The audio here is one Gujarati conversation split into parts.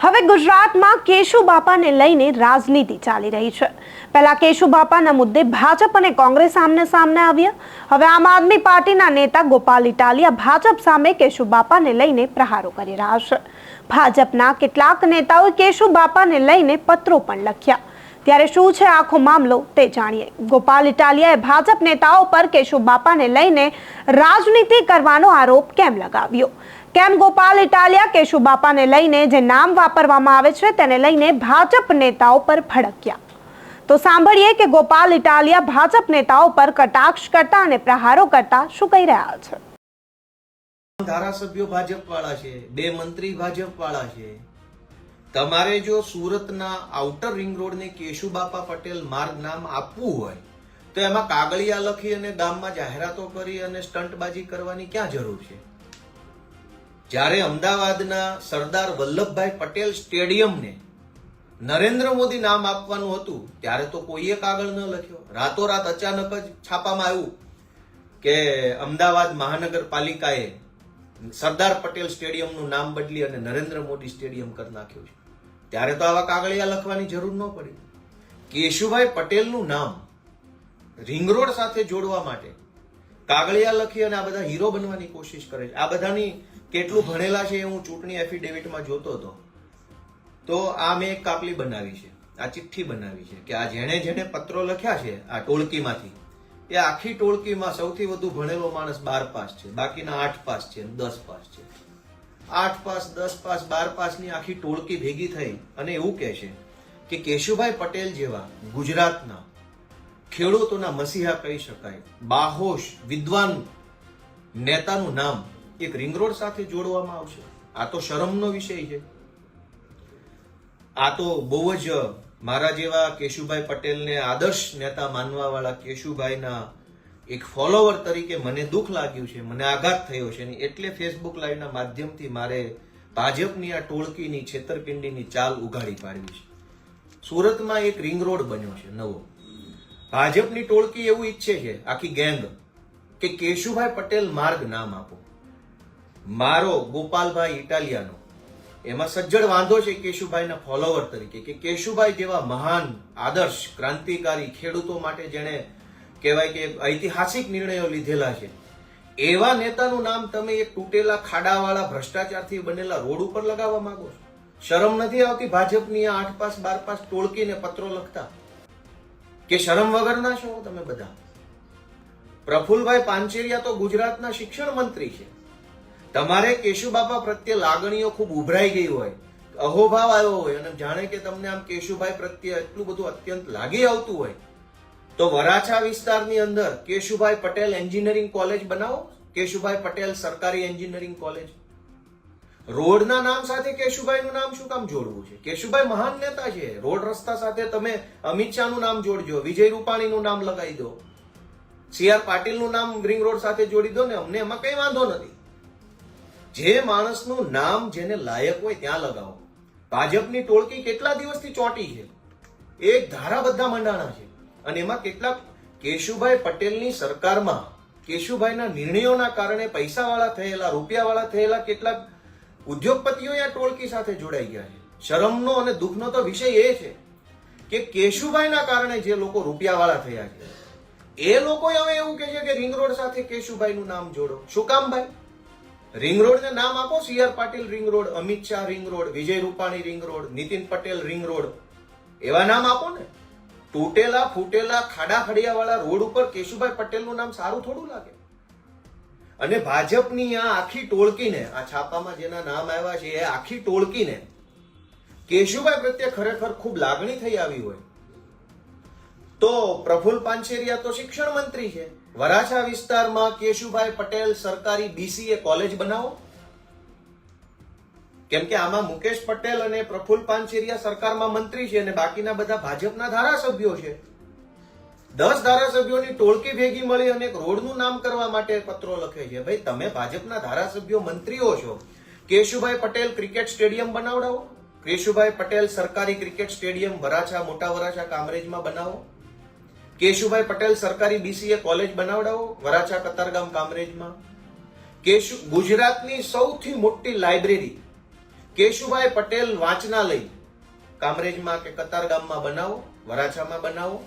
હવે ગુજરાતમાં કેશુબાપાને લઈને રાજનીતિ ચાલી રહી છે। પહેલા કેશુબાપાના મુદ્દે ભાજપ અને કોંગ્રેસ આમને સામને આવ્યા। હવે આમ આદમી પાર્ટીના નેતા ગોપાલ ઇટાલિયા ભાજપ સામે કેશુબાપાને લઈને પ્રહારો કરી રહ્યા છે। ભાજપના કેટલાક નેતાઓએ કેશુબાપાને લઈને પત્રો પણ લખ્યા। ત્યારે શું છે આખો મામલો તે જાણીએ। ગોપાલ ઇટાલિયાએ ભાજપ નેતાઓ પર કેશુબાપાને લઈને રાજનીતિ કરવાનો આરોપ કેમ લગાવ્યો? કેમ ગોપાલ ઇટાલિયા કેશુબાપાને લઈને જે નામ વાપરવામાં આવે છે તેને લઈને ભાજપ નેતાઓ પર ભડક્યા? તો સાંભળીએ કે ગોપાલ ઇટાલિયા ભાજપ નેતાઓ પર કટાક્ષ કરતા અને પ્રહારો કરતા શું કહી રહ્યા છે। ધારાસભ્યો ભાજપ વાળા છે, 2 મંત્રી ભાજપ વાળા છે। તમારે જો સુરતના આઉટર રિંગ રોડ ને કેશુબાપા પટેલ માર્ગ નામ આપવું હોય તો એમાં કાગળિયા લખી અને ગામમાં જાહેરાતો કરી અને સ્ટંટબાજી કરવાની ક્યાં જરૂર છે? જ્યારે અમદાવાદના સરદાર વલ્લભભાઈ પટેલ સ્ટેડિયમને નરેન્દ્ર મોદી નામ આપવાનું હતું ત્યારે તો કોઈએ કાગળ ન લખ્યો। રાતોરાત અચાનક જ છાપામાં આવ્યું કે અમદાવાદ મહાનગરપાલિકાએ સરદાર પટેલ સ્ટેડિયમનું નામ બદલી અને નરેન્દ્ર મોદી સ્ટેડિયમ કરી નાખ્યું છે। ત્યારે તો આવા કાગળિયા લખવાની જરૂર ન પડી। કેશુભાઈ પટેલનું નામ રિંગ રોડ સાથે જોડવા માટે કાગળિયા લખી અને આ બધા હીરો બનવાની કોશિશ કરે છે। આ બધાની કેટલું ભણેલા છે એ હું ચૂંટણી એફિડેવિટમાં જોતો હતો તો આ મેં એક કાપલી બનાવી છે, આ ચિઠ્ઠી બનાવી છે કે આ જેણે પત્રો લખ્યા છે આ ટોળકીમાંથી એ આખી ટોળકીમાં સૌથી વધુ ભણેલો માણસ 12 પાસ છે, બાકીના 8 પાસ છે, 10 પાસ છે। 8 પાસ, 10 પાસ, 12 પાસની આખી ટોળકી ભેગી થઈ અને એવું કહે છે કે કેશુભાઈ પટેલ જેવા ગુજરાતના ખેડૂતોના મસીહા કહી શકાય, બાહોશ વિદ્વાન નેતાનું નામ એક રિંગ રોડ સાથે જોડવામાં આવશે। આ તો શરમનો વિષય છે। આ તો બહુ જ મારા જેવા કેશુભાઈ પટેલને આદર્શ નેતા માનવા વાળા કેશુભાઈના એક ફોલોવર તરીકે મને દુઃખ લાગ્યું છે, મને આઘાત થયો છે અને એટલે ફેસબુક લાઈવના માધ્યમથી મારે ભાજપની આ ટોળકીની છેતરપિંડીની ચાલ ઉઘાડી પાડવી છે। સુરતમાં એક રિંગ રોડ બન્યો છે નવો। ભાજપની ટોળકી એવું ઈચ્છે છે, આખી ગેંગ, કે કેશુભાઈ પટેલ માર્ગ નામ આપો। મારો ગોપાલભાઈ ઇટાલિયાનો એમાં સજ્જડ વાંધો છે કેશુભાઈના ફોલોવર તરીકે કે કેશુભાઈ જેવા મહાન આદર્શ ક્રાંતિકારી ખેડૂતો માટે જેણે કહેવાય કે ઐતિહાસિક નિર્ણયો લીધેલા છે એવા નેતાનું નામ તમે એક તૂટેલા ખાડાવાળા ભ્રષ્ટાચારથી બનેલા રોડ ઉપર લગાવવા માંગો છો? શરમ નથી આવતી ભાજપની આ 8 પાસ 12 પાસ ટોળકીને પત્રો લખતા? કે શરમ વગરના છો તમે બધા? પ્રફુલભાઈ પાનચેરિયા તો ગુજરાતના શિક્ષણ મંત્રી છે। તમારે કેશુબાપા પ્રત્યે લાગણીઓ ખૂબ ઉભરાઈ ગઈ હોય, અહોભાવ આવ્યો હોય અને જાણે કે તમને આમ કેશુભાઈ પ્રત્યે એટલું બધું અત્યંત લાગી આવતું હોય તો વરાછા વિસ્તારની અંદર કેશુભાઈ પટેલ એન્જિનિયરિંગ કોલેજ બનાવો। કેશુભાઈ પટેલ સરકારી એન્જિનિયરિંગ કોલેજ। રોડના નામ સાથે કેશુભાઈનું નામ શું કામ જોડવું છે? કેશુભાઈ મહાન નેતા છે। રોડ રસ્તા સાથે તમે અમિત શાહનું નામ જોડજો, વિજય રૂપાણીનું નામ લગાવી દો, CR પાટીલનું નામ રિંગ રોડ સાથે જોડી દો ને, અમને એમાં કઈ વાંધો નથી। જે માણસનું નામ જેને લાયક હોય ત્યાં લગાવો। ભાજપની ટોળકી કેટલા દિવસથી ચોંટી છે, એક ધારા બધા મંડાણા છે અને એમાં કેટલાક કેશુભાઈ પટેલની સરકારમાં કેશુભાઈના નિર્ણયોના કારણે પૈસાવાળા થયેલા, રૂપિયાવાળા થયેલા કેટલાક ઉદ્યોગપતિઓ આ ટોળકી સાથે જોડાઈ ગયા છે। શરમનો અને દુઃખનો તો વિષય એ છે કે કેશુભાઈના કારણે જે લોકો રૂપિયાવાળા થયા છે એ લોકો હવે એવું કહે છે કે રિંગ રોડ સાથે કેશુભાઈનું નામ જોડો। શું કામ ભાઈ? રિંગ રોડ ને નામ આપો, CR Patil ring road, Amit Shah ring road, Vijay Rupani ring road, Nitin Patel ring road, એવા નામ આપો ને। તૂટેલા ફૂટેલા ખાડા ખડિયા વાળા રોડ ઉપર કેશુભાઈ પટેલનું નામ સારું થોડું લાગે? અને ભાજપની આ આખી ટોળકીને, આ છાપામાં જેના નામ આવ્યા છે એ આખી ટોળકીને કેશુભાઈ પ્રત્યે ખરેખર ખૂબ લાગણી થઈ આવી હોય તો પ્રફુલ પાનચેરિયા તો શિક્ષણ મંત્રી છે, વરાછા વિસ્તારમાં કેશુભાઈ પટેલ સરકારી BCA કોલેજ બનાવો। કેમ કે આમાં મુકેશ પટેલ અને પ્રફુલ પાનચેરિયા સરકારમાં મંત્રી છે અને બાકીના બધા ભાજપના ધારાસભ્યો છે। 10 ધારાસભ્યોની ટોળકી ભેગી મળી અને એક રોડનું નામ કરવા માટે પત્રો લખે છે। ભાઈ તમે ભાજપના ધારાસભ્યો મંત્રીઓ છો, કેશુભાઈ પટેલ ક્રિકેટ સ્ટેડિયમ બનાવડાવો, કેશુભાઈ પટેલ સરકારી ક્રિકેટ સ્ટેડિયમ વરાછા, મોટા વરાછા, કામરેજમાં બનાવો, કેશુભાઈ પટેલ સરકારી BCA કોલેજ બનાવડાવો વરાછા, કતારગામ, કામરેજમાં। ગુજરાતની સૌથી મોટી લાઇબ્રેરી કેશુભાઈ પટેલ વાંચનાલય કામરેજમાં કે કતારગામમાં બનાવો, વરાછામાં બનાવો.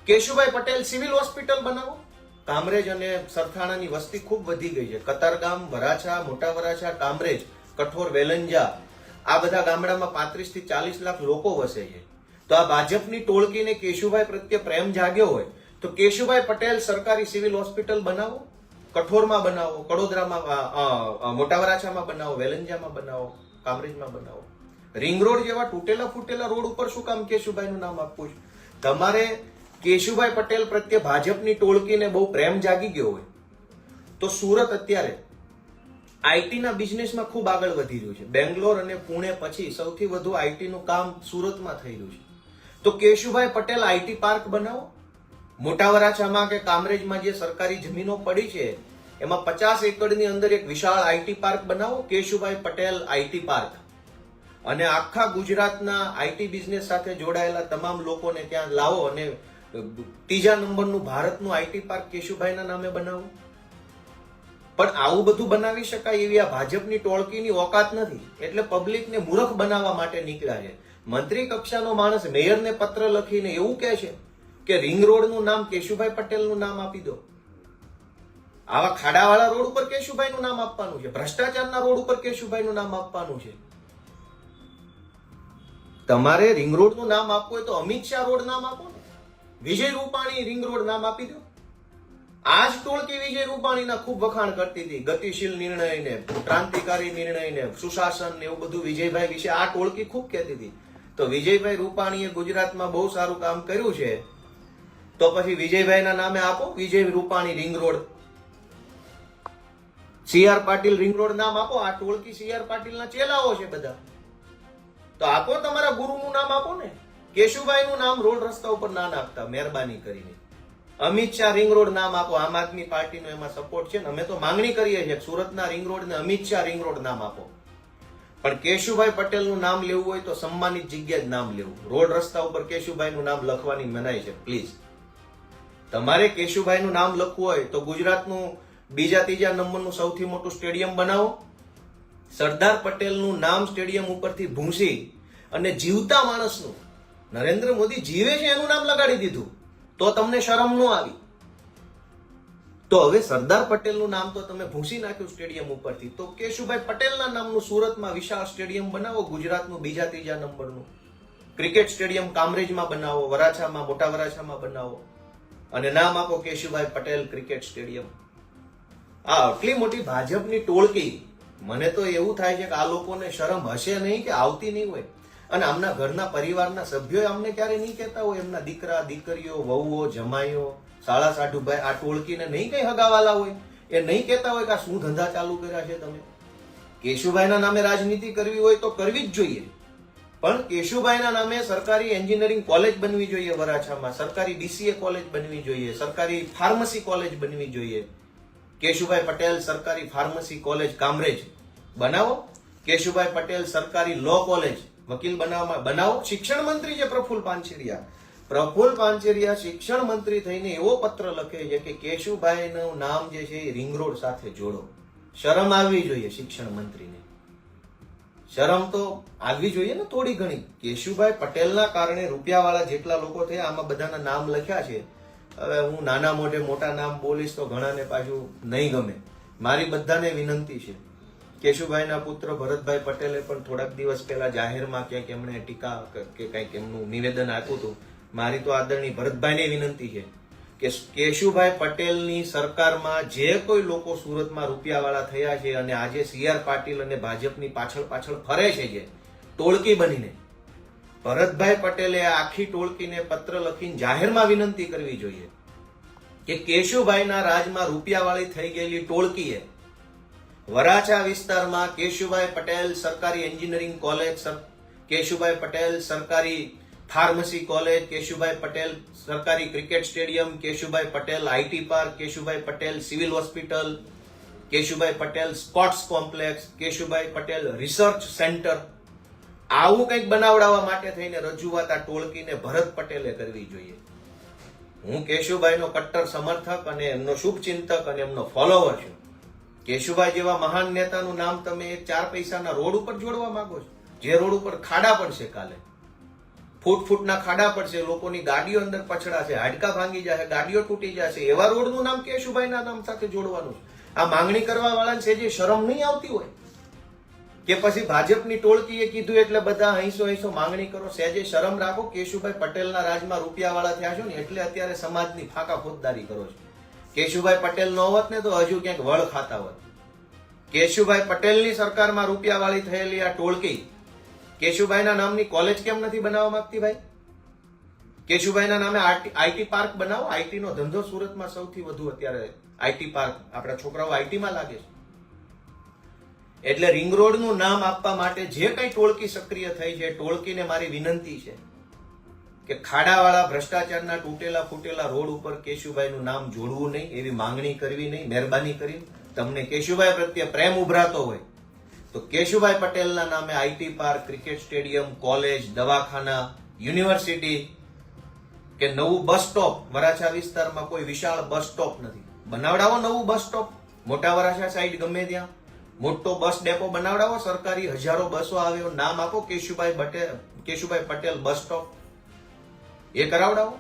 કેશુભાઈ પટેલ સિવિલ હોસ્પિટલ બનાવો. કામરેજ અને સરથાણાની વસ્તી ખૂબ વધી ગઈ છે. કતારગામ, વરાછા, મોટા વરાછા, કામરેજ, કઠોર, વેલંજા આ બધા ગામડામાં 35 થી 40 લાખ લોકો વસે છે. તો આ ભાજપની ટોળકીને કેશુભાઈ પ્રત્યે પ્રેમ જાગ્યો હોય તો કેશુભાઈ પટેલ સરકારી સિવિલ હોસ્પિટલ બનાવો, કઠોરમાં બનાવો, કડોદરામાં, મોટા વરાછામાં બનાવો, વેલંજામાં બનાવો, કામરેજમાં બનાવો. રિંગ રોડ જેવા તૂટેલા ફૂટેલા રોડ ઉપર શું કામ કેશુભાઈનું નામ આપવું છે? તમારે કેશુભાઈ પટેલ પ્રત્યે ભાજપની ટોળકીને બહુ પ્રેમ જાગી ગયો હોય તો સુરત અત્યારે આઈટીના બિઝનેસમાં ખૂબ આગળ વધી રહ્યું છે. બેંગ્લોર અને પુણે પછી સૌથી વધુ આઈટીનું કામ સુરતમાં થઈ રહ્યું છે. તો કેશુભાઈ પટેલ આઈટી પાર્ક બનાવો. મોટા વરાછામાં કે કામરેજમાં જે સરકારી જમીનો પડી છે એમાં 50 એકડની અંદર એક વિશાળ આઈટી પાર્ક બનાવો, કેશુભાઈ પટેલ આઈટી પાર્ક. અને આખા ગુજરાતના આઈટી બિઝનેસ સાથે જોડાયેલા તમામ લોકોને ત્યાં લાવો અને 3જા નંબરનું ભારતનું આઈટી પાર્ક કેશુભાઈના નામે બનાવો. પણ આવું બધું બનાવી શકાય એવી આ ભાજપની ટોળકીની ઓકાત નથી, એટલે પબ્લિકને મૂર્ખ બનાવવા માટે નીકળ્યા છે. મંત્રી કક્ષાનો માણસ મેયરને પત્ર લખીને એવું કહે છે કે રિંગ રોડનું નામ કેશુભાઈ પટેલનું નામ આપી દો. આવા ખાડાવાળા રોડ ઉપર કેશુભાઈનું નામ આપવાનું છે, ભ્રષ્ટાચારના રોડ ઉપર કેશુભાઈનું નામ આપવાનું છે. તમારે રિંગ રોડનું નામ આપવું હોય તો અમિત શાહ રોડ નામ આપો ને, વિજય રૂપાણી રિંગ રોડ નામ આપી દો. આ જ ટોળકી વિજય રૂપાણીના ખૂબ વખાણ કરતી હતી, ગતિશીલ નિર્ણયને, ક્રાંતિકારી નિર્ણયને, સુશાસન ને એવું બધું વિજયભાઈ વિશે આ ટોળકી ખૂબ કહેતી હતી. તો વિજયભાઈ રૂપાણીએ ગુજરાતમાં બહુ સારું કામ કર્યું છે તો પછી વિજયભાઈના નામે આપો Vijay Rupani ring road. CR Patil ring road નામ આપો. આ ટોળકી CR પાટીલના ચેલાઓ છે બધા. તો આપો, તમારા ગુરુનું નામ આપો ને. કેશુભાઈનું નામ રોડ રસ્તા ઉપર ના નાખતા મહેરબાની કરીને. અમિત શાહ રિંગ રોડ નામ આપો. આમ આદમી પાર્ટીનો એમાં સપોર્ટ છે ને અમે તો માંગણી કરીએ છીએ સુરતના રિંગ રોડ ને અમિત શાહ રિંગ રોડ નામ આપો. પણ કેશુભાઈ પટેલનું નામ લેવું હોય તો સન્માનિત જગ્યાએ જ નામ લેવું. રોડ રસ્તા ઉપર કેશુભાઈનું નામ લખવાની મનાઈ છે. પ્લીઝ, તમારે કેશુભાઈનું નામ લખવું હોય તો ગુજરાતનું 2જા 3જા નંબરનું સૌથી મોટું સ્ટેડિયમ બનાવો. સરદાર પટેલનું નામ સ્ટેડિયમ ઉપરથી ભૂંસી અને જીવતા માણસનું, નરેન્દ્ર મોદી જીવે છે એનું નામ લગાડી દીધું તો તમને શરમ ન આવી. તો હવે સરદાર પટેલનું નામ તો તમે ભૂંસી નાખ્યું સ્ટેડિયમ ઉપરથી, તો કેશુભાઈ પટેલના નામનું સુરતમાં વિશાળ સ્ટેડિયમ બનાવો. ગુજરાતનું 2જા 3જા નંબરનું ક્રિકેટ સ્ટેડિયમ કામરેજમાં બનાવો, વરાછામાં, મોટા વરાછામાં બનાવો અને નામ આપો કેશુભાઈ પટેલ ક્રિકેટ સ્ટેડિયમ. આ આટલી મોટી ભાજપની ટોળકી, મને તો એવું થાય છે કે આ લોકોને શરમ હશે નહીં કે આવતી નહીં હોય. અને આમના ઘરના પરિવારના સભ્યો અમને ક્યારે નહીં કહેતા હોય, એમના દીકરા દીકરીઓ, વહુઓ, જમાઈઓ, સાળા સાઢુભાઈ આ ટોળકીને નહીં કઈ હગાવાલા હોય, એ નહીં કહેતા હોય કે આ શું ધંધા ચાલુ કર્યા છે તમે. કેશુભાઈના નામે રાજનીતિ કરવી હોય તો કરવી જ જોઈએ, પણ કેશુભાઈના નામે સરકારી એન્જિનિયરિંગ કોલેજ બનવી જોઈએ વરાછામાં, સરકારી BCA કોલેજ બનવી જોઈએ, સરકારી ફાર્મસી કોલેજ બનવી જોઈએ. કેશુભાઈ પટેલ સરકારી ફાર્મસી કોલેજ કામરેજ બનાવો. કેશુભાઈ પટેલ સરકારી લો કોલેજ વકીલ બનાવો. શિક્ષણ મંત્રી છે પ્રફુલ્લ પાનછેરિયા શિક્ષણ મંત્રી થઈને એવો પત્ર લખે છે કે કેશુભાઈનું નામ જે છે એ રિંગ રોડ સાથે જોડો. શરમ આવવી જોઈએ શિક્ષણ મંત્રીને. શરમ તો આવવી જોઈએ ને થોડી ઘણી. કેશુભાઈ પટેલના કારણે રૂપિયાવાળા જેટલા લોકો થયા આમાં બધાના નામ લખ્યા છે. હવે હું નાના મોઢે મોટા નામ બોલીશ તો ઘણાને પાછું નહીં ગમે. મારી બધાને વિનંતી છે, કેશુભાઈના પુત્ર ભરતભાઈ પટેલે પણ થોડાક દિવસ પહેલા જાહેરમાં ક્યાંક એમણે ટીકા કે કંઈક એમનું નિવેદન આપ્યું હતું. મારી તો આદરણીય ભરતભાઈને વિનંતી છે કે કેશુભાઈ પટેલની સરકારમાં જે કોઈ લોકો સુરતમાં રૂપિયાવાળા થયા છે અને આજે CR પાટીલ અને ભાજપની પાછળ ફરે છે જે ટોળકી બનીને, ભરતભાઈ પટેલે આખી ટોળકીને પત્ર લખીને જાહેરમાં વિનંતી કરવી જોઈએ કે કેશુભાઈના રાજમાં રૂપિયાવાળી થઈ ગયેલી ટોળકીએ વરાછા વિસ્તારમાં કેશુભાઈ પટેલ સરકારી એન્જિનિયરિંગ કોલેજ, કેશુભાઈ પટેલ સરકારી ફાર્મસી કોલેજ, કેશુભાઈ પટેલ સરકારી cricket stadium, Keshubhai Patel IT park, Keshubhai Patel civil hospital, Keshubhai Patel sports complex, Keshubhai Patel research centre, આવું કંઈક બનાવડાવવા માટે થઈને રજૂઆત આ ટોળકીને ભરત પટેલે કરવી જોઈએ. હું કેશુભાઈનો કટ્ટર સમર્થક અને એમનો શુભચિંતક અને એમનો ફોલોવર છું. કેશુભાઈ જેવા મહાન નેતાનું નામ તમે 4 પૈસાના રોડ ઉપર જોડવા માંગો છો, જે રોડ ઉપર ખાડા પડશે, કાલે ફૂટના ખાડા પડશે, લોકોની ગાડીઓ અંદર પછડાશે, હાડકા ભાંગી જશે, ગાડીઓ તૂટી જશે, એવા રોડનું નામ કેશુભાઈના નામ સાથે જોડવાનું છે. આ માંગણી કરવા વાળાને છે જે શરમ નહીં આવતી હોય કે પછી ભાજપની ટોળકીએ કીધું એટલે બધા હૈસો માંગણી કરો? સહેજે શરમ રાખો. કેશુભાઈ પટેલના રાજમાં રૂપિયાવાળા થયા છો ને એટલે અત્યારે સમાજની ફાંકા ફોજદારી કરો છો. કેશુભાઈ પટેલ ન હોત ને તો હજુ ક્યાંક વળ ખાતા હોત. કેશુભાઈ પટેલની સરકારમાં રૂપિયાવાળી થયેલી આ ટોળકી કેશુભાઈના નામની કોલેજ કેમ નથી બનાવવા માંગતી ભાઈ? કેશુભાઈના નામે આઈટી પાર્ક બનાવો. આઈટી નો ધંધો સુરતમાં સૌથી વધુ અત્યારે આઈટી પાર્ક, આપણા છોકરાઓ આઈટીમાં લાગે છે. એટલે રિંગ રોડનું નામ આપવા માટે જે કઈ ટોળકી સક્રિય થઈ છે, ટોળકીને મારી વિનંતી છે કે ખાડાવાળા ભ્રષ્ટાચારના તૂટેલા ફૂટેલા રોડ ઉપર કેશુભાઈનું નામ જોડવું નહીં, એવી માંગણી કરવી નહીં. મહેરબાની કરી, તમને કેશુભાઈ પ્રત્યે પ્રેમ ઉભરાતો હોય તો કેશુભાઈ પટેલના નામે IT park, cricket stadium, college, દવાખાના, યુનિવર્સિટી કે નવું બસ સ્ટોપ, વરાછા વિસ્તારમાં કોઈ વિશાળ બસ સ્ટોપ નથી, બનાવડાવો નવું બસ સ્ટોપ. મોટા વરાછા સાઈડ ગમે ત્યાં મોટો બસ ડેપો બનાવડાવો, સરકારી હજારો બસો આવ્યો, નામ આપો કેશુભાઈ પટેલ બસ સ્ટોપ, એ કરાવડાવો.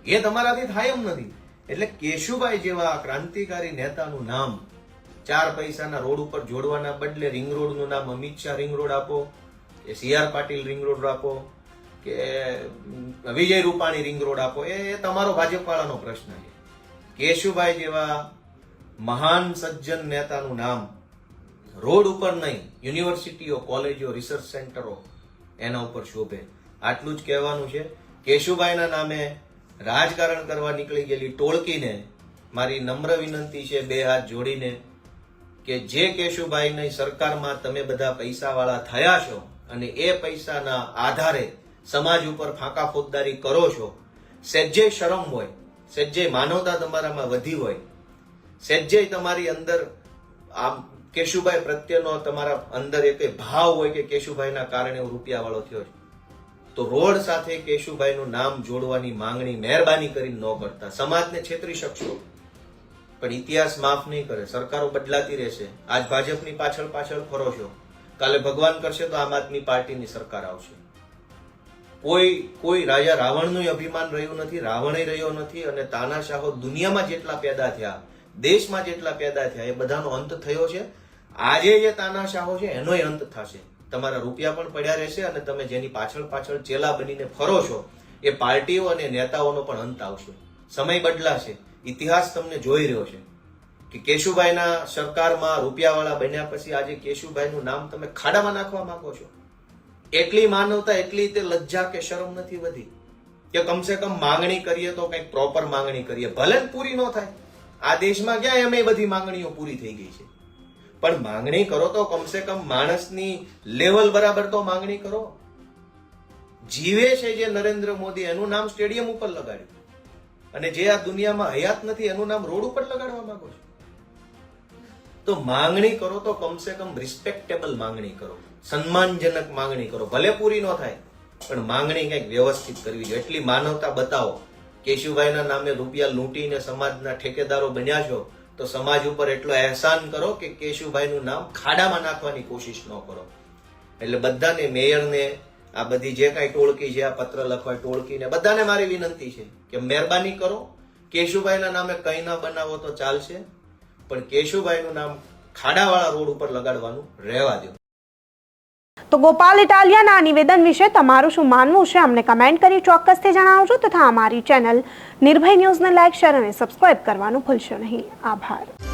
એ તમારાથી થાય એમ નથી. એટલે કેશુભાઈ જેવા ક્રાંતિકારી નેતાનું નામ 4 પૈસાના રોડ ઉપર જોડવાના બદલે રિંગ રોડનું નામ અમિત શાહ રિંગ રોડ આપો, કે CR પાટીલ રિંગ રોડ આપો, કે વિજય રૂપાણી રિંગ રોડ આપો, એ તમારો ભાજપવાળાનો પ્રશ્ન છે. કેશુભાઈ જેવા મહાન સજ્જન નેતાનું નામ રોડ ઉપર નહીં, યુનિવર્સિટીઓ, કોલેજો, રિસર્ચ સેન્ટરો એના ઉપર શોભે. આટલું જ કહેવાનું છે. કેશુભાઈના નામે રાજકારણ કરવા નીકળી ગયેલી ટોળકીને મારી નમ્ર વિનંતી છે, 2 હાથ જોડીને, કે જે કેશુભાઈની સરકારમાં તમે બધા પૈસાવાળા થયા છો અને એ પૈસાના આધારે સમાજ ઉપર ફાંકા ફોજદારી કરો છો, સહેજે શરમ હોય, સહેજે માનવતા તમારામાં વધી હોય, સહેજે તમારી અંદર આમ કેશુભાઈ પ્રત્યેનો તમારા અંદર એક ભાવ હોય કે કેશુભાઈના કારણે હું રૂપિયાવાળો થયો છું, તો રોડ સાથે કેશુભાઈનું નામ જોડવાની માંગણી મહેરબાની કરીને ન કરતા. સમાજને છેતરી શકશો પણ ઇતિહાસ માફ નહીં કરે. સરકારો બદલાતી રહેશે. આજ ભાજપની પાછળ ફરો છો, કાલે ભગવાન કરશે તો આમ આદમી પાર્ટીની સરકાર આવશે. કોઈ રાજા રાવણનું અભિમાન રહ્યું નથી, રાવણે રહ્યો નથી. અને તાનાશાહો દુનિયામાં જેટલા પેદા થયા, દેશમાં જેટલા પેદા થયા, એ બધાનો અંત થયો છે. આજે જે તાનાશાહો છે એનોય અંત થશે. તમારા રૂપિયા પણ પડ્યા રહેશે અને તમે જેની પાછળ ચેલા બનીને ફરો છો એ પાર્ટીઓ અને નેતાઓનો પણ અંત આવશે. સમય બદલાશે. ઇતિહાસ તમને જોઈ રહ્યો છે કે કેશુભાઈના સરકારમાં રૂપિયાવાળા બન્યા પછી આજે કેશુભાઈનું નામ તમે ખાડામાં નાખવા માંગો છો. એટલી માનવતા, એટલી તે લજ્જા કે શરમ નથી વધી કે કમસે કમ માંગણી કરીએ તો કંઈક પ્રોપર માંગણી કરીએ. ભલે પૂરી ન થાય, આ દેશમાં ક્યાં એમ બધી માંગણીઓ પૂરી થઈ ગઈ છે, પણ માંગણી કરો તો કમસે કમ માણસની લેવલ બરાબર તો માંગણી કરો. જીવે છે જે નરેન્દ્ર મોદી, એનું નામ સ્ટેડિયમ ઉપર લગાડ્યું, અને જે આ દુનિયામાં હયાત નથી એનું નામ રોડ ઉપર લગાડવા માંગો છો. તો માંગણી કરો તો કમસે કમ રિસ્પેક્ટેબલ માંગણી કરો, સન્માનજનક માંગણી કરો. ભલે પૂરી ન થાય પણ માંગણી કંઈક વ્યવસ્થિત કરવી જોઈએ. એટલી માનવતા બતાવો. કેશુભાઈના નામે રૂપિયા લૂંટીને સમાજના ઠેકેદારો બન્યા છો તો સમાજ ઉપર એટલો અહેસાન કરો કે કેશુભાઈનું નામ ખાડામાં નાખવાની કોશિશ ન કરો. એટલે બધાને, મેયરને, આ બધી જે કાંઈ ટોળકી છે, આ પત્ર લખવા ટોળકીને બધાને મારી વિનંતી છે કે મહેરબાની કરો, કેશુભાઈના નામે કંઈ ના બનાવો તો ચાલશે, પણ કેશુભાઈનું નામ ખાડાવાળા રોડ ઉપર લગાડવાનું રહેવા દો. તો ગોપાલ ઇટાલિયાના આ નિવેદન વિશે તમારું શું માનવું છે અમને કમેન્ટ કરી ચોક્કસથી જણાવજો, તથા અમારી ચેનલ નિર્ભય ન્યૂઝને લાઇક, શેર અને સબસ્ક્રાઇબ કરવાનું ભૂલશો નહીં. આભાર.